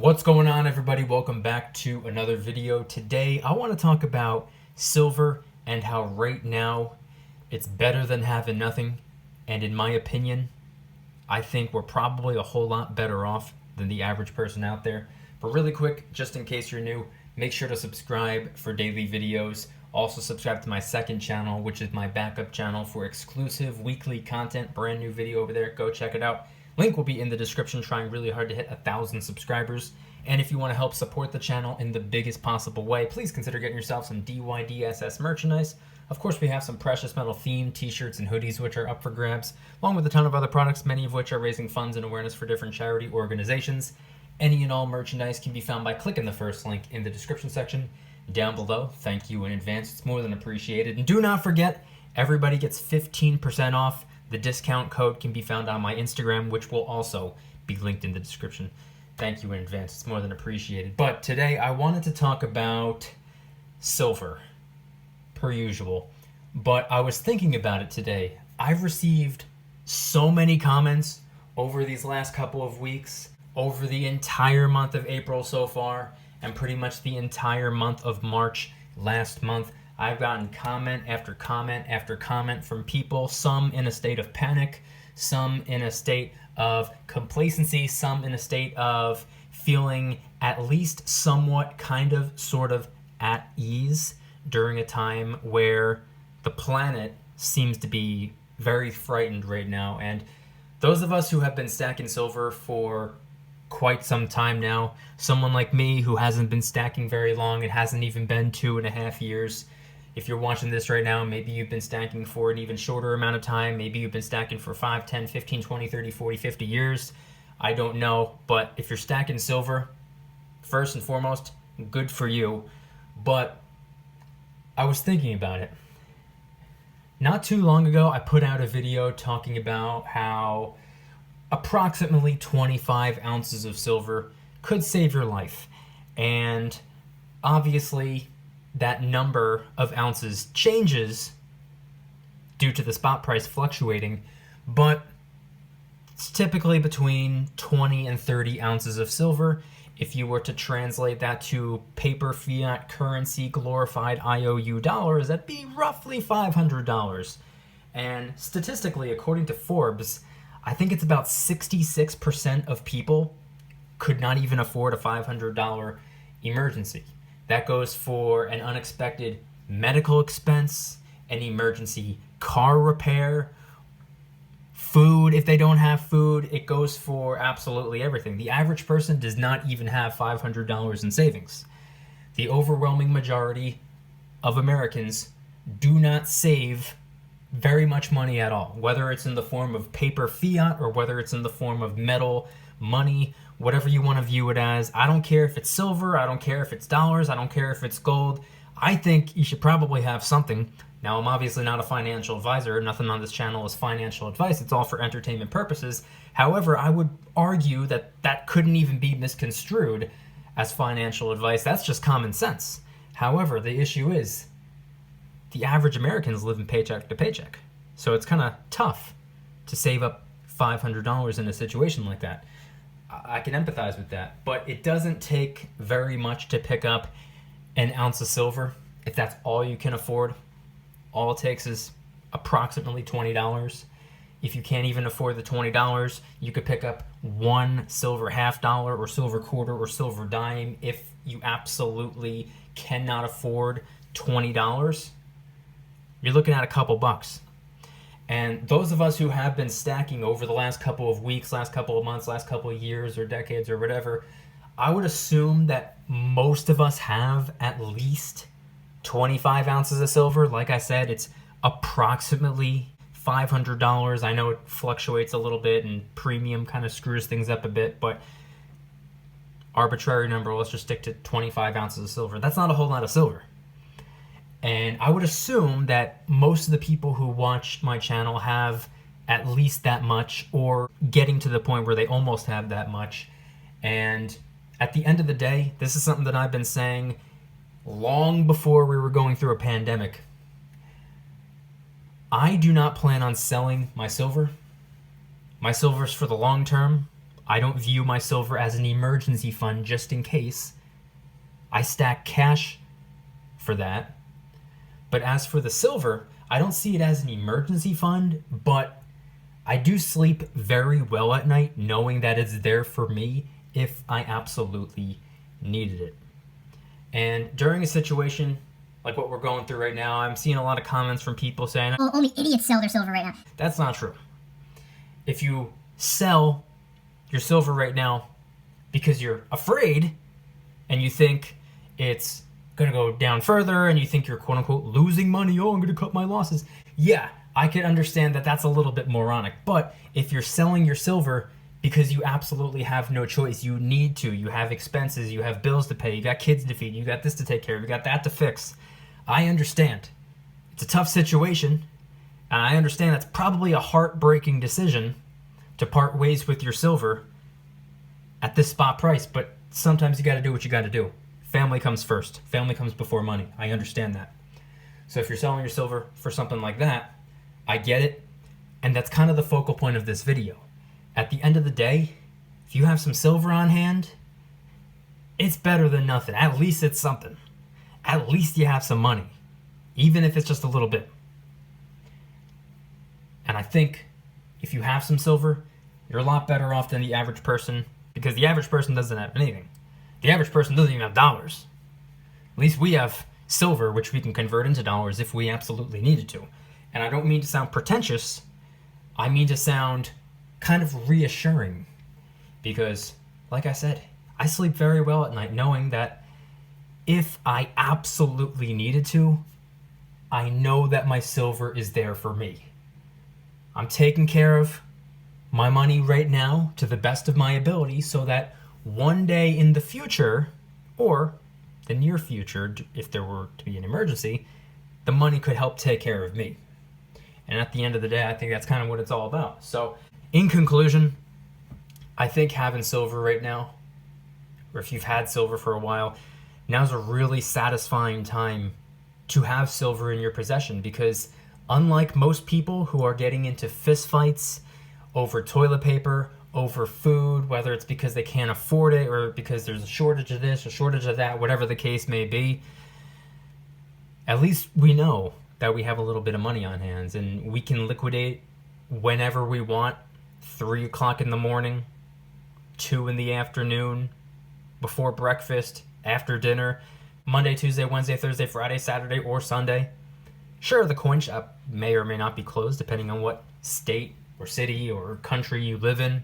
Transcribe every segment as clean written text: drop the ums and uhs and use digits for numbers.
What's going on, everybody? Welcome back to another video. Today I want to talk about silver and how right now it's better than having nothing, and in my opinion I think we're probably a whole lot better off than the average person out there. But really quick, just in case you're new, make sure to subscribe for daily videos. Also subscribe to my second channel, which is my backup channel for exclusive weekly content. Brand new video over there, go check it out. Link will be in the description. Trying really hard to hit 1,000 subscribers. And if you want to help support the channel in the biggest possible way, please consider getting yourself some DYDSS merchandise. Of course, we have some precious metal themed t-shirts and hoodies which are up for grabs, along with a ton of other products, many of which are raising funds and awareness for different charity organizations. Any and all merchandise can be found by clicking the first link in the description section down below. Thank you in advance. It's more than appreciated. And do not forget, everybody gets 15% off. The discount code can be found on my Instagram, which will also be linked in the description. Thank you in advance. It's more than appreciated. But today I wanted to talk about silver, per usual. But I was thinking about it today. I've received so many comments over these last couple of weeks, over the entire month of April so far, and pretty much the entire month of March last month. I've gotten comment after comment after comment from people, some in a state of panic, some in a state of complacency, some in a state of feeling at least somewhat kind of sort of at ease during a time where the planet seems to be very frightened right now. And those of us who have been stacking silver for quite some time now, someone like me who hasn't been stacking very long, it hasn't even been 2.5 years. If you're watching this right now, maybe you've been stacking for an even shorter amount of time. Maybe you've been stacking for 5, 10, 15, 20, 30, 40, 50 years. I don't know. But if you're stacking silver, first and foremost, good for you. But I was thinking about it. Not too long ago, I put out a video talking about how approximately 25 ounces of silver could save your life. And obviously, that number of ounces changes due to the spot price fluctuating, but it's typically between 20 and 30 ounces of silver. If you were to translate that to paper fiat currency, glorified IOU dollars, that'd be roughly $500. And statistically, according to Forbes, I think it's about 66% of people could not even afford a $500 emergency. That goes for an unexpected medical expense, an emergency car repair, food if they don't have food. It goes for absolutely everything. The average person does not even have $500 in savings. The overwhelming majority of Americans do not save very much money at all, whether it's in the form of paper fiat or whether it's in the form of metal money, whatever you want to view it as. I don't care if it's silver, I don't care if it's dollars, I don't care if it's gold. I think you should probably have something. Now, I'm obviously not a financial advisor. Nothing on this channel is financial advice. It's all for entertainment purposes. However, I would argue that that couldn't even be misconstrued as financial advice. That's just common sense. However, the issue is the average Americans live in paycheck to paycheck. So it's kind of tough to save up $500 in a situation like that. I can empathize with that, but it doesn't take very much to pick up an ounce of silver. If that's all you can afford, all it takes is approximately $20. If you can't even afford the $20, you could pick up one silver $half or silver quarter or silver dime. If you absolutely cannot afford $20, you're looking at a couple bucks. And those of us who have been stacking over the last couple of weeks, last couple of months, last couple of years or decades or whatever, I would assume that most of us have at least 25 ounces of silver. Like I said, it's approximately $500. I know it fluctuates a little bit and premium kind of screws things up a bit, but arbitrary number, let's just stick to 25 ounces of silver. That's not a whole lot of silver. And I would assume that most of the people who watch my channel have at least that much, or getting to the point where they almost have that much. And at the end of the day, this is something that I've been saying long before we were going through a pandemic. I do not plan on selling my silver. My silver's for the long term. I don't view my silver as an emergency fund just in case. I stack cash for that. But as for the silver, I don't see it as an emergency fund, but I do sleep very well at night knowing that it's there for me if I absolutely needed it. And during a situation like what we're going through right now, I'm seeing a lot of comments from people saying, "Oh, only idiots sell their silver right now." That's not true. If you sell your silver right now because you're afraid and you think it's going to go down further and you think you're quote unquote losing money, oh, I'm going to cut my losses. Yeah, I can understand that that's a little bit moronic. But if you're selling your silver because you absolutely have no choice, you need to, you have expenses, you have bills to pay, you got kids to feed, you got this to take care of, you got that to fix. I understand. It's a tough situation, and I understand that's probably a heartbreaking decision to part ways with your silver at this spot price, but sometimes you got to do what you got to do. Family comes first. Family comes before money. I understand that. So if you're selling your silver for something like that, I get it, and that's kind of the focal point of this video. At the end of the day, if you have some silver on hand, it's better than nothing. At least it's something. At least you have some money, even if it's just a little bit. And I think if you have some silver, you're a lot better off than the average person, because the average person doesn't have anything. The average person doesn't even have dollars. At least we have silver, which we can convert into dollars if we absolutely needed to. And I don't mean to sound pretentious. I mean to sound kind of reassuring, because like I said, I sleep very well at night knowing that if I absolutely needed to, I know that my silver is there for me. I'm taking care of my money right now to the best of my ability so that one day in the future, or the near future, if there were to be an emergency, the money could help take care of me. And at the end of the day, I think that's kind of what it's all about. So in conclusion, I think having silver right now, or if you've had silver for a while, now's a really satisfying time to have silver in your possession, because unlike most people who are getting into fistfights over toilet paper, over food, whether it's because they can't afford it or because there's a shortage of this or shortage of that, whatever the case may be, at least we know that we have a little bit of money on hands and we can liquidate whenever we want. 3 o'clock in the morning, 2 in the afternoon, before breakfast, after dinner, Monday, Tuesday, Wednesday, Thursday, Friday, Saturday, or Sunday. Sure, the coin shop may or may not be closed depending on what state or city or country you live in.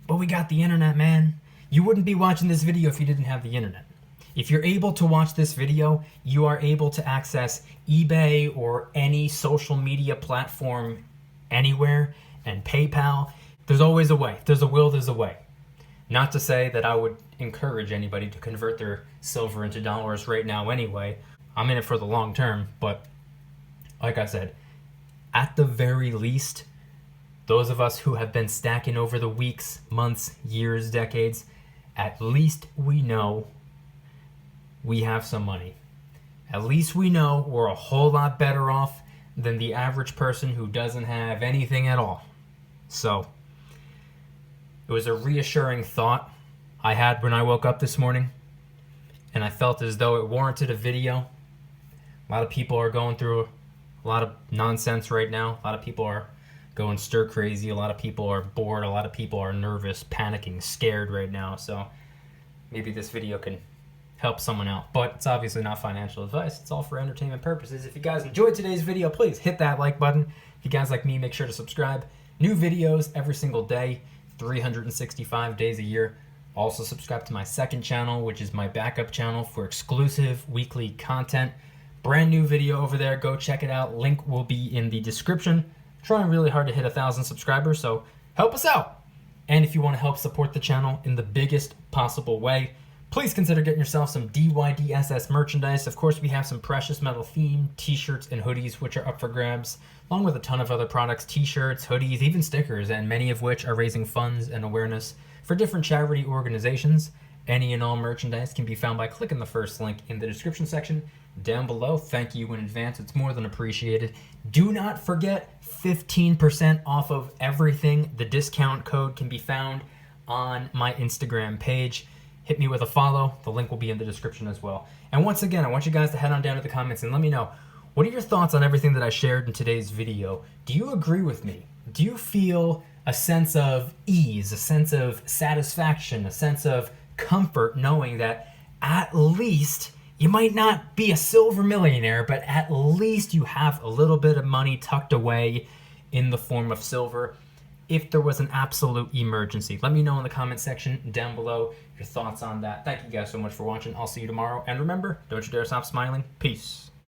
But we got the internet, man. You wouldn't be watching this video if you didn't have the internet. If you're able to watch this video, you are able to access eBay or any social media platform anywhere, and PayPal. There's always a way. If there's a will, there's a way. Not to say that I would encourage anybody to convert their silver into dollars right now anyway. I'm in it for the long term, but like I said, at the very least, those of us who have been stacking over the weeks, months, years, decades, at least we know we have some money. At least we know we're a whole lot better off than the average person who doesn't have anything at all. So, it was a reassuring thought I had when I woke up this morning, and I felt as though it warranted a video. A lot of people are going through a lot of nonsense right now. A lot of people are going stir crazy. A lot of people are bored. A lot of people are nervous, panicking, scared right now. So maybe this video can help someone out. But it's obviously not financial advice. It's all for entertainment purposes. If you guys enjoyed today's video, please hit that like button. If you guys like me, make sure to subscribe. New videos every single day, 365 days a year. Also subscribe to my second channel, which is my backup channel for exclusive weekly content. Brand new video over there. Go check it out. Link will be in the description. I'm trying really hard to hit 1,000 subscribers, so help us out. And if you want to help support the channel in the biggest possible way, please consider getting yourself some DYDSS merchandise. Of course, we have some precious metal themed t-shirts and hoodies, which are up for grabs, along with a ton of other products, t-shirts, hoodies, even stickers, and many of which are raising funds and awareness for different charity organizations. Any and all merchandise can be found by clicking the first link in the description section down below. Thank you in advance. It's more than appreciated. Do not forget 15% off of everything. The discount code can be found on my Instagram page. Hit me with a follow. The link will be in the description as well. And once again, I want you guys to head on down to the comments and let me know, what are your thoughts on everything that I shared in today's video? Do you agree with me? Do you feel a sense of ease, a sense of satisfaction, a sense of comfort knowing that at least you might not be a silver millionaire, but at least you have a little bit of money tucked away in the form of silver if there was an absolute emergency? Let me know in the comment section down below your thoughts on that. Thank you guys so much for watching. I'll see you tomorrow. And remember, don't you dare stop smiling. Peace.